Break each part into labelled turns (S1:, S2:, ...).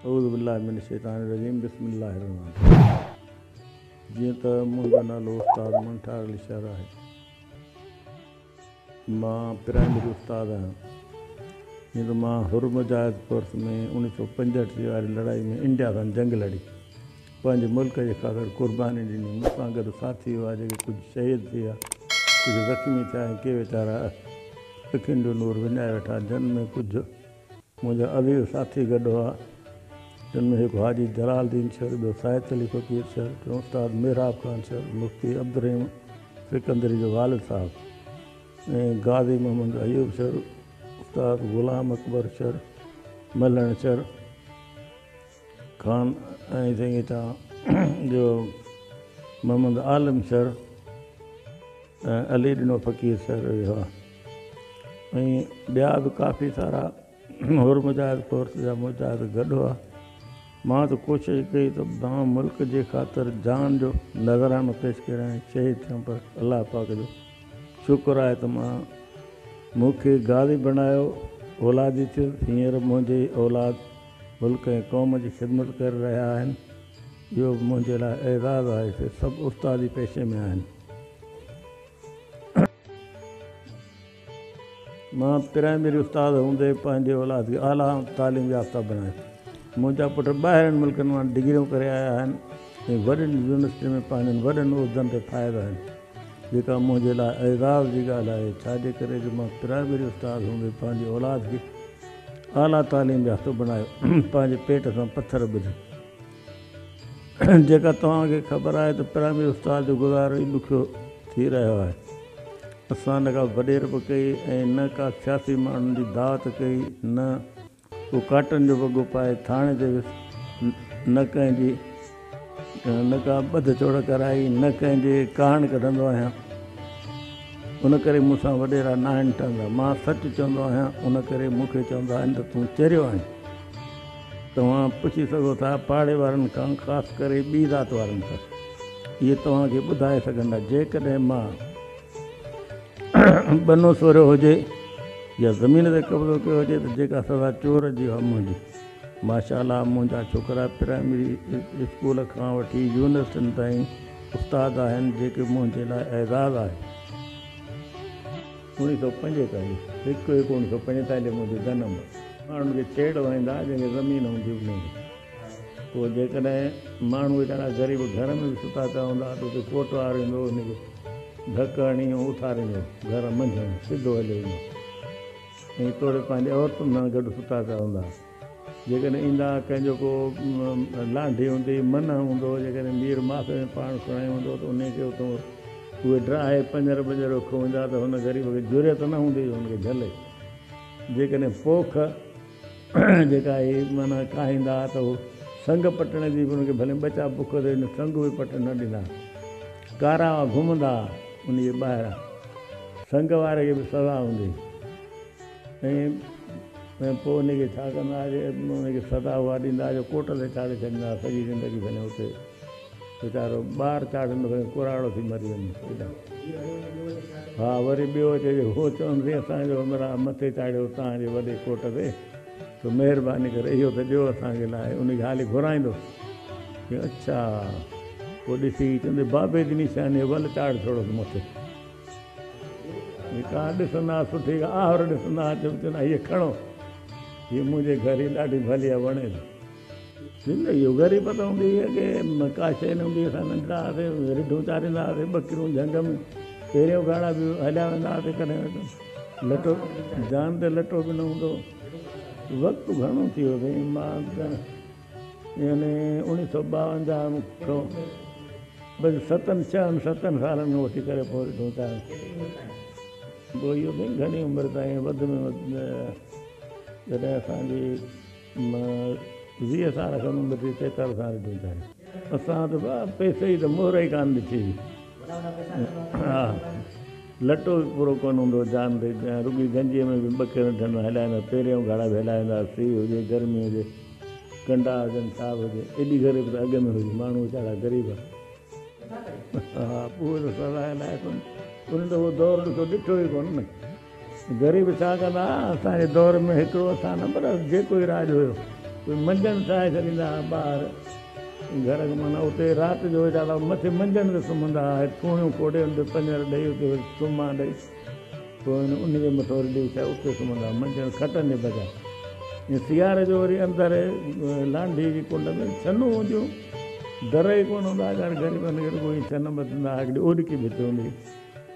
S1: औज़ु बिल्लाहि मिन शैतानिर रजीम बिस्मिल्लाहिर रहमानिर रहीम। जीअं त मुंहिंजो नालो उस्ताद मंठार अली शहर आहे। मां प्राइमरी उस्ताद आहियां। जीअं त मां हुरमुजाहिद कोर्स में 1965 वारी लड़ाई में इंडिया सां जंग लड़ी, पंहिंजे मुल्क जे ख़ातिर कुर्बानी ॾिनी। मूंसां गॾु साथी हुआ जेके कुझु शहीद थी विया, कुझु ज़ख़्मी थिया ऐं के वीचारा अखियुनि जो नूर विञाए वेठा। जिन में कुझु मुंहिंजा अज़ीज़ साथी गॾु हुआ, जिन में हिकु हाजी जलालुद्दीन शहर, ॿियो साहित अली फ़क़ीर शहर, टियों उस्ताद मेहराब ख़ान शहर, मुफ्ती अब्दुर्रहीम सिकंदरी जो वालिद साहब ऐं गाज़ी मोहम्मद अयूब शहर, उस्ताद ग़ुलाम अकबर शहर, मलण शहर ख़ान ऐं साईं जो मोहम्मद आलम शहर ऐं अली ॾिनो फ़क़ीर शहर हुआ ऐं ॿिया बि काफ़ी सारा हुरमुजाहिद कोर्स जा मुजाहिद गॾु हुआ। मां त कोशिशि कई त मां मुल्क जे ख़ातिर जान जो नज़रानो पेश करियां ऐं शहीद थियुमि, पर अलाह पाक जो शुक्र आहे त मूंखे गाज़ी बणायो, औलादी थियो। हींअर मुंहिंजी औलाद मुल्क ऐं क़ौम जी ख़िदमत करे रहिया आहिनि। इहो मुंहिंजे लाइ एज़ाज़ु आहे कि सभु उस्तादी पेशे में आहिनि। मां प्राइमरी उस्ताद हूंदे पंहिंजे औलाद खे आला तालीम याफ़्ता बणायो। मुंहिंजा पुट ॿाहिरनि मुल्कनि मां डिग्रियूं करे आया आहिनि ऐं वॾियुनि यूनिवर्सिटी में पंहिंजनि वॾनि उहिदनि ते फ़ाइदा आहिनि, जेका मुंहिंजे लाइ एज़ाज़ जी ॻाल्हि आहे। छाजे करे जो मां प्राइमरी उस्ताद हूंदे पंहिंजी औलाद खे आला तालीम याफ़्तो बणायो, पंहिंजे पेट सां पथर ॿुधी। जेका तव्हांखे ख़बर आहे त प्राइमरी उस्ताद जो गुज़ारो ई ॾुखियो थी रहियो आहे। असां न का वॾेर बि कई ऐं न का सियासी माण्हुनि जी दावत कई, न को काटन जो वॻो पाए थाणे ते न कंहिंजी न का ॿध चोड़ कराई, न कंहिंजे कान कढंदो आहियां। उन करे मूंसां वॾेरा न आहिनि ठहंदा। मां सच चवंदो आहियां, उन करे मूंखे चवंदा आहिनि त तूं चरियो आहीं। तव्हां पुछी सघो था पाड़े वारनि खां, ख़ासि करे ॿी ज़ात वारनि खां, इहे तव्हांखे ॿुधाए सघंदा। जेकॾहिं मां बनो सोरियो हुजे या ज़मीन ते कब्ज़ो कयो हुजे त जेका सज़ा चोर जी आहे मुंहिंजी। माशाअल्लाह मुंहिंजा छोकिरा प्राइमरी स्कूल खां वठी यूनिवर्सिटियुनि ताईं उस्ताद आहिनि, जेके मुंहिंजे लाइ एज़ाज़ आहे। 1945 हिकु 1945 मुंहिंजो जनमु। माण्हुनि खे छेड़ हणाईंदा जंहिंखे ज़मीन हूंदी उन खे। पोइ जेकॾहिं माण्हू वीचारा ग़रीब घर में बि सुता पिया हूंदा त उते कोटवार ईंदो, उनखे धक हणी उथारींदो, घर मंझंदि सिधो हली वेंदो ऐं तोड़े पंहिंजे औरतुनि सां गॾु सुता पिया हूंदा। जेकॾहिं ईंदा, कंहिंजो को लांढी हूंदी, मन हूंदो, जेकॾहिं मीर माफ़े में पाण सुणाई हूंदो त उनखे उतां उहे ड्राहे पंजर पंजर खोईंदा त हुन ग़रीब खे ज़रूरत न हूंदी हुनखे झले। जेकॾहिं पोख जेका ई माना खाईंदा त उहो संग पटण जी बि हुनखे भले बचा बुख ते संग बि पटण न ॾींदा। कारा घुमंदा उन जे ॿाहिरां, संग वारे खे बि सज़ा हूंदी ऐं पोइ उनखे छा कंदा, उनखे सज़ा उहा ॾींदा जो कोट ते चाढ़े छॾींदा। सॼी ज़िंदगी भले हुते वीचारो ॿार चाढ़ींदो, कुराड़ो थी मरी वेंदो। हा, वरी ॿियो अचे उहो चवंदी असांजो मथे चाढ़ियो तव्हांजे वॾे कोट ते, त महिरबानी करे इहो त ॾियो असांजे लाइ। उनखे हाली घुराईंदो की अच्छा, पोइ ॾिसी चवंदे बाबे जी निशानी वल चाढ़ थोरो मथे। का ॾिसंदा सुठी आहर ॾिसंदा, चवंदा हीअ खणो, हीअ मुंहिंजे घर ई ॾाढी भली आहे, वणे थी। इहो ग़रीबत हूंदी हुई की का शइ न हूंदी। असां नंढड़ा हुआसीं, रिढूं चाढ़ींदा हुआसीं, ॿकरियूं झंग में पहिरियों गाड़ा बि हलिया वेंदा हुआसीं। कॾहिं लटो जान ते लटो बि न हूंदो। वक़्तु घणो थी वियो साईं। मां यानी 1952 खां बसि 7 सालनि में वठी करे पोइ रिढूं चाढ़ियूं। पोइ इहो साईं घणी उमिरि ताईं वधि में वधि जॾहिं असांजी 20 साल खनि उमिरि थी 43 साल रिढूं चाढ़ियूं। असां त पैसे जी त मोहर ई कान ॾिठी। हा, लटो बि पूरो कोन हूंदो जान ते, रुॻी गंजीअ में बि ॿकरियूं ढंढ हलाईंदा। पहिरियों गाड़ा बि हलाईंदा, सीउ हुजे गर्मी हुजे, कंडा हुजनि, छा बि हुजे, एॾी ग़रीब त अॻ में हुई। माण्हू वीचारा ग़रीब। हा, उहो त सदा लाइ कोन, उन त उहो दौरु ॾिठो ई कोन न। ग़रीब छा कंदा, असांजे दौर में हिकिड़ो असां न पर जेको ई राज हुयो कोई मंझंदि ठाहे छॾींदा हुआ ॿार घर खां माना उते राति जो ॾाढा मथे मंझंदि ते सुम्हंदा हुआ थूणियूं कोड़े हुन ते पंजर ॾेई उते सुम्हा ॾेई पोइ उन जे मथां वरी ॾेई छा उते सुम्हंदा हुआ मंझंदि खटनि जे बजाए। ईअं सियारे जो वरी अंदरि लांढी जी कुंड में छनूं हूंदियूं दर ई कोन हूंदा हुआ ॼण ग़रीबनि खे कोई छन बचंदा हुआ हिकिड़ी ओॾकी भित हूंदी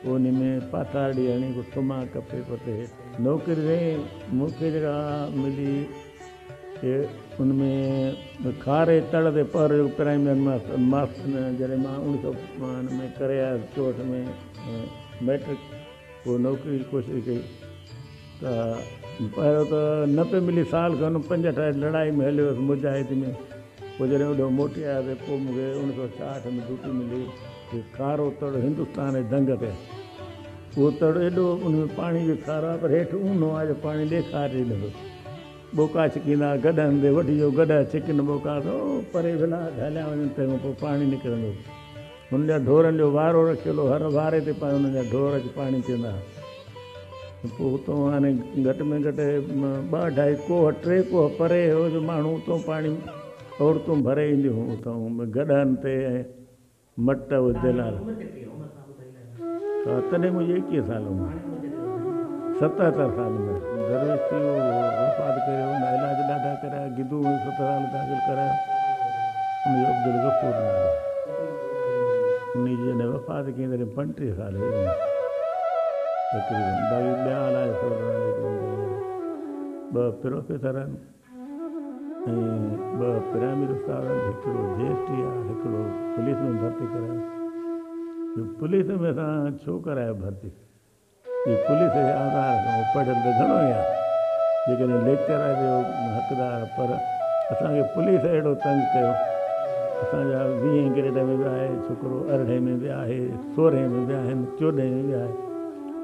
S1: पोइ उन में पाथाड़ी हणी को सुम्हा कपे पते नौकिरी ॾे मूंखे जेका मिली उनमें खारे तड़ ते पर प्राइमरी मार्क्स जॾहिं मां 1900 में करे आयुसि 64 में मैट्रिक पोइ नौकिरी जी कोशिशि कई त पहिरियों त न पे मिली साल खनि 65 लड़ाई में हलियो हुयुसि मुजाहिद में पोइ जॾहिं होॾो मोटी आयासीं पोइ मूंखे 1966 में ड्यूटी मिली खारो तड़ हिंदुस्तान जे जंग ते उहो तड़ एॾो उनमें पाणी बि खारो आहे पर हेठि ऊनो आहे जो पाणी ॾेखारे ॾींदो ॿोका छिकींदा गॾनि ते वठी वियो गॾ छिकिन ॿोका थो परे विला हलिया वञनि तंहिंखां पोइ पाणी निकिरंदो हुन जा ढोरनि जो वारो रखियलु हर वारे ते पाण हुन जा ढोर अची पाणी पीअंदा पोइ उतां हाणे घटि में घटि 2-2.5 कोह 3 कोह परे हो जो माण्हू उतां पाणी औरतूं भरे ईंदियूं हुयूं उतां गॾनि ते मट विधियल तॾहिं मुंहिंजी 21 साल उमिरि 77 साल में दरवेश थी वियो वफ़ात कयो हुन इलाज ॾाढा कराया गिदू 17 साल दाख़िल कराया उनजो अब्दुल गफ़ूर नालो उनजी जॾहिं वफ़ात कई तॾहिं 35 साल हुई तक़रीबन बाक़ी ॿिया इलाज 2 प्रोफेसर आहिनि ऐं 2 प्राइमरी उस्ताद आहिनि हिकिड़ो GST आहे हिकिड़ो पुलिस में भर्ती करायो पुलिस में असां छो करायो भर्ती पुलिस जे आधार खां पढ़ियल त घणो ई आहे जेकॾहिं लेक्चर जो हक़दार पर असांखे पुलिस अहिड़ो तंग कयो असांजा 20 ग्रेड में बि आहे छोकिरो 18 में बि आहे 16 में बि आहिनि 14 में बि आहे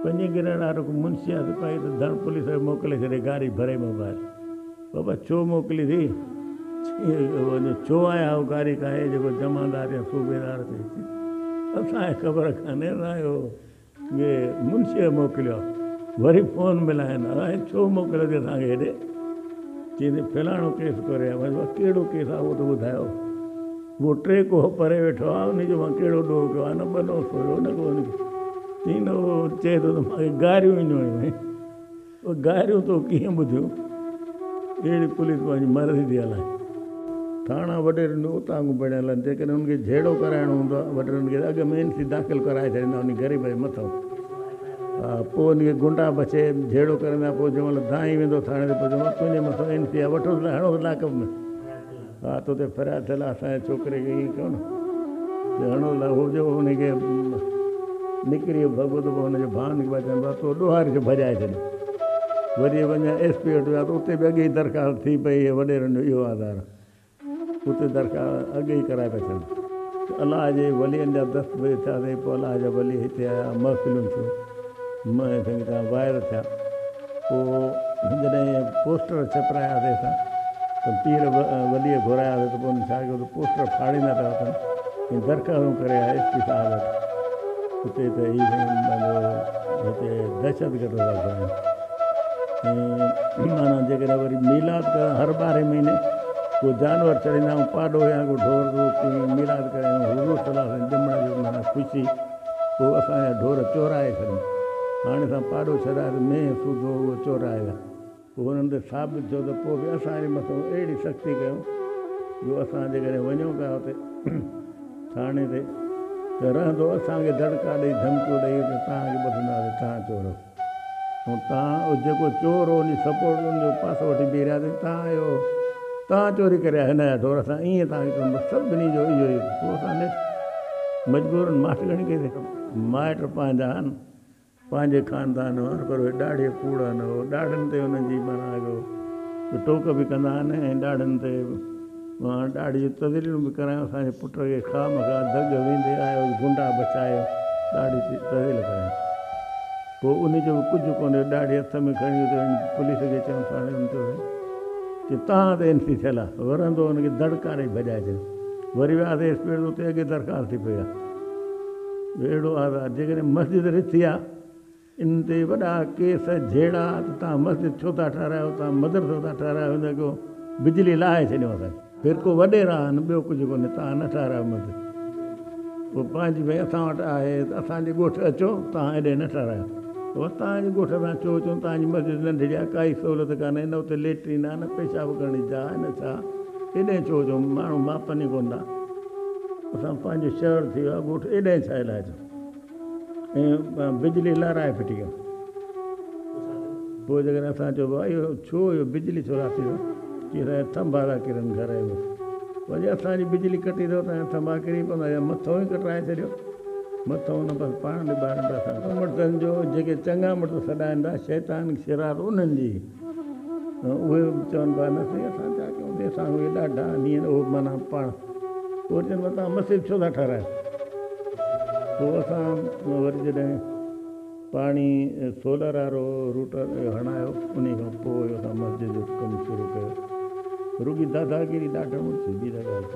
S1: 5 ग्रेड वारो मुंशिया सिपाही त धन पुलिस मोकिले छॾे गाड़ी भरे मोबाइल बाबा छो मोकिली थी छो आया हो गाड़ी का आहे जेको जमादार या सूबेदार ते असांखे ख़बर कान्हे असांजो इहे मुंशीअ मोकिलियो वरी फ़ोन मिलाइनि असांखे छो मोकिलियो अथई असांखे हेॾे चईंदे फलाणो केस करे आहे कहिड़ो केस आहे उहो त ॿुधायो उहो 3 कोह परे वेठो आहे उनजो मां कहिड़ो ॾोह कयो आहे न 2 ॾोह सोयो न को चई न उहो चए थो त मूंखे गारियूं ईंदियूं आहिनि उहे गारियूं तो कीअं ॿुधियूं अहिड़ी पुलिस पंहिंजी मर्ज़ी थी हलाए थाणा वॾेरनि उतां पढ़ियल आहिनि जेकॾहिं उनखे झेड़ो कराइणो हूंदो आहे वॾेरनि खे अॻु में NC दाख़िल कराए छॾींदा उन ग़रीब जे मथां हा पोइ उनखे गुंडा बचे झेड़ो करंदा पोइ जंहिं महिल धाई वेंदो थाणे ते पोइ चवंदो तुंहिंजे मथां NC आहे वठोसि हणोसि लाकअप में हा त उते फ़रियाद थियल आहे असांजे छोकिरे खे ईअं कयो न हणोसि लाइ हुजे उनखे निकिरी वियो भॻो त पोइ हुनजे भाउनि खे चवंदो आहे तो ॾोहारे खे भॼाए छॾियो वरी वञा SP वटि विया त उते बि अॻे ई दरख़्वास्त थी पई वॾेरनि जो इहो आधार उते दरख़्वास्त अॻे ई कराए था छॾनि अलाह जे वलीअनि जा दस्त बि थियासीं पोइ अलाह जा वली हिते आया महफ़िलूं थियूं चङी तरह वाइर थिया पोइ जॾहिं पोस्टर छपरायासीं असां त पीर वलीअ घुरायासीं त पोइ छा कयो त पोस्टर फाड़ींदा पिया वठनि दरख़्वास्तूं करे आया SP साहिब वटि उते त हिते दहशतगर्द था घुराइनि माना जेकॾहिं वरी मीलाद कर हर 12 महीने को जानवर चढ़ींदा आहियूं पाॾो या को ढोर मीलाद करायूं हुज़ूर सलाह ॼमण जो माना ख़ुशी पोइ असांजा ढोर चोराए छॾियूं हाणे असां पाॾो छॾायो में सूधो उहो चोराए विया पोइ हुननि ते साबित थियो त पोइ बि असांजे मथां अहिड़ी सख़्ती कयूं जो असां जेकॾहिं वञूं पिया हुते थाणे ते त रहंदो असांखे दड़का ॾेई धमकियूं ॾेई त तव्हांखे ॿुधंदासीं तव्हां चोर ऐं तव्हां जेको चोर हो उन सपोर्ट उनजो पासो वठी बीह रहियासीं तव्हां आहियो तव्हां चोरी करे हिन जा ढोर असां ईअं तव्हांखे चवंदो सभिनी जो इहो ई पोइ असां मजबूरनि मास्टर घणी कई माइट पंहिंजा आहिनि पंहिंजे ख़ानदान वारा पर उहे ॾाढे कूड़ा न हो ॾाढनि ते हुननि जी माना टोक बि कंदा आहिनि ऐं ॾाढनि ते ॾाढी तज़लीलूं बि करायूं असांजे पुट खे खाम खां दग वेंदे आयो गुंडा बचायो ॾाढी तज़लील करायूं पोइ उनजो बि कुझु कोन्हे ॾाढी हथ में खणी पुलिस खे चवनि था की तव्हां ते NC थियल आहे वरंदो हुनखे दड़कारे भॼाए छॾियो वरी वियासीं SP उते अॻे दरख़्वास्त थी पई आहे अहिड़ो आधार जेकॾहिं मस्जिद रिथी आहे इन ते वॾा केस जहिड़ा त तव्हां मस्जिद छो था ठारायो तव्हां मदरसो था ठारायो हुनजो बिजली लाहे छॾियो असांखे फिर को वॾेरा आहिनि ॿियो कुझु कोन्हे तव्हां न ठाहिरायो मत पोइ पंहिंजी भई असां वटि आहे त असांजे ॻोठ अचो तव्हां हेॾे न ठाहिरायो पोइ तव्हांजे ॻोठ सां चओ तव्हांजी मस्जिद नंढड़ी आहे काई सहूलियत कान्हे न उते लेट्रिन आहे न पेशाब करण जी जाइ न छा हेॾे चओ माण्हू मापनि ई कोन था असां पंहिंजो शहर थी वियो आहे ॻोठ हेॾे छा लाइ ऐं बिजली लाराए फिटी कयूं पोइ जेकॾहिं असां चइबो आहे इहो छो इहो बिजली छो राति जो की थंभा था किरनि घर जो वरी असांजी बिजली कटी अथव त थंभा किरी पवंदा या मथां ई कटाए छॾियो मथां न बसि पाण ॿारनि था मुड़ुसनि जो जेके चङा मुड़ुस सॾाइनि था शैतान शरारत उन्हनि जी उहे चवनि पिया न साईं असां छा कयूं असां उहे ॾाढा ॾींहं उहो माना पाण पोइ चवनि पिया तव्हां मस्जिद छो था ठारायो पोइ असां वरी जॾहिं पाणी सोलर वारो रूटर हणायो उन खां पोइ असां मस्जिद जो कमु शुरू कयो रुगी दादागिरी ॾाढो ॿी था ॻाल्हि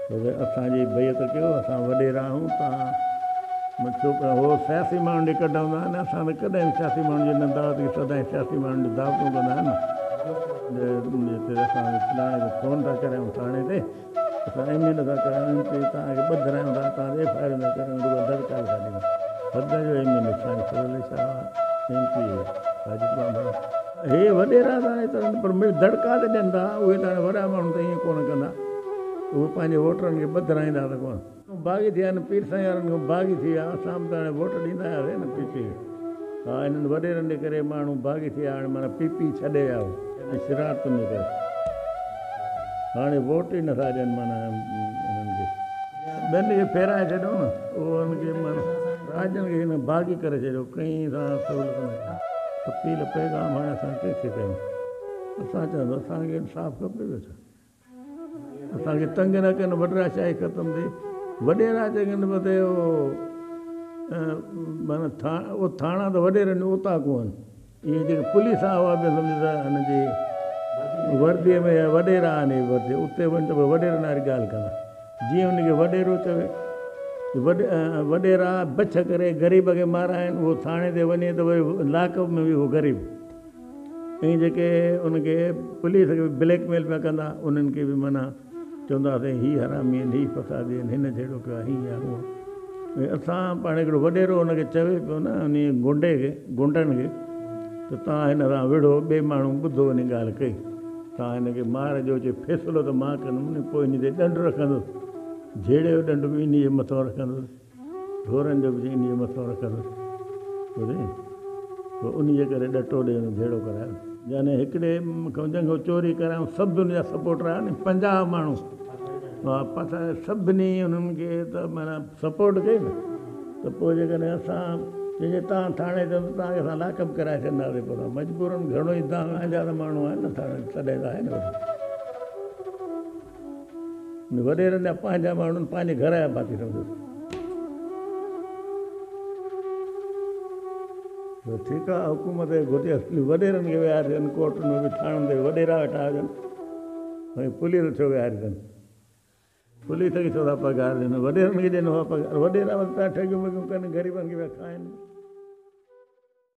S1: कयो असांजी बैत कयो असां वॾेरा आहियूं तव्हां छोकिरा हो सियासी माण्हुनि खे कढंदा आहिनि असां त कॾहिं बि सियासी माण्हुनि जी न दावत की सदाईं सियासी माण्हुनि जी दावतूं कंदा आहिनि हिते असां फलाणे फ़ोन था करियूं थाणे ते असां एमएल था करायूं तव्हांखे ॿधायूं था तव्हां एफआईआर था करियूं रुॻो दरकार था ॾियूं हद जो एमएल साईं शाह एम पी हे वॾेरा था पर दड़का त ॾियनि था उहे त हाणे वॾा माण्हू त ईअं कोन कंदा उहे पंहिंजे वोटरनि खे ॿधाईंदा त कोन बाग़ी थी विया आहिनि पीर साईं वारनि खां बाग़ी थी विया असां बि त हाणे वोट ॾींदा हुआसीं न पीपी हा हिननि वॾेरनि जे करे माण्हू बाग़ी थी विया हाणे माना पीपी छॾे विया हुआ शरारतुनि जे करे हाणे वोट ई नथा ॾियनि माना हिननि खे ॿियनि खे फेराए छॾियो न उहो हुनखे माना राज्यनि खे हिन बाग़ी करे छॾियो कंहिं सां सहूलियत न अपील पैगाम हाणे असां कंहिंखे कयूं असां चवंदो असांखे इंसाफ़ खपे पियो छा असांखे तंग न कनि वॾेराशाही ख़तमु थिए वॾेरा चवनि बते माना उहो थाणा त वॾेरनि ओताकूं आहिनि इहे जेके पुलिस आहे उहा बि सम्झ त हिनजी वर्दीअ में वॾेरा आहिनि वर्दी उते वञ त वॾेरनि वारी ॻाल्हि कंदा जीअं हुनखे वॾेरो चवे वॾेरा बछ करे ग़रीब खे माराइनि उहो थाणे ते वञे त वरी लाकअप में बि उहो ग़रीब ऐं जेके उनखे पुलिस खे ब्लैकमेल पिया कंदा उन्हनि खे बि माना चवंदासीं हीअ हरामी आहिनि हीअ फसादी आहिनि हिन जहिड़ो कयो आहे हीअं आहे उहो असां पाण हिकिड़ो वॾेरो हुनखे चवे पियो न उन गुंडे खे गुंडनि खे त तव्हां हिन सां विढ़ो ॿिए माण्हू ॿुधो हिन ॻाल्हि कई तव्हां हिनखे मार जो चए फ़ैसिलो त मां कंदुमि पोइ इन ते ॾंढु रखंदुसि जहिड़े जो ॾंढु बि इन जे मथां रखंदुसि ढोरनि जो बि इन जे मथां रखंदुसि ॿुधे पोइ उन जे करे ॾटो ॾे जहिड़ो करायो यानी हिकिड़े जंहिंखां चोरी करायूं सभु हुनजा सपोर्टर आहिनि 50 माण्हू हा पता सभिनी उन्हनि खे त माना सपोर्ट कई न त पोइ जेकॾहिं असां चइजे तव्हां थाणे ते तव्हांखे असां लाकअप कराए छॾींदासीं पोइ मजबूरनि घणो ई तव्हां त माण्हू आहिनि न थाणे तॾहिं त आहे न वॾेरनि जा पंहिंजा माण्हू पंहिंजे घर जा भाती सम्झो ठीकु आहे हुकूमत घुरिजे वॾेरनि खे विहारे थियनि कोर्टुनि में बि थाणनि ते वॾेरा वेठा हुजनि भई पुलिस छो विहारे अथनि पुलिस खे छो था पघार ॾियनि वॾेरनि खे ॾियणो आहे पघार वॾेरा पिया ठगियूं वगियूं कनि ग़रीबनि खे पिया खाइनि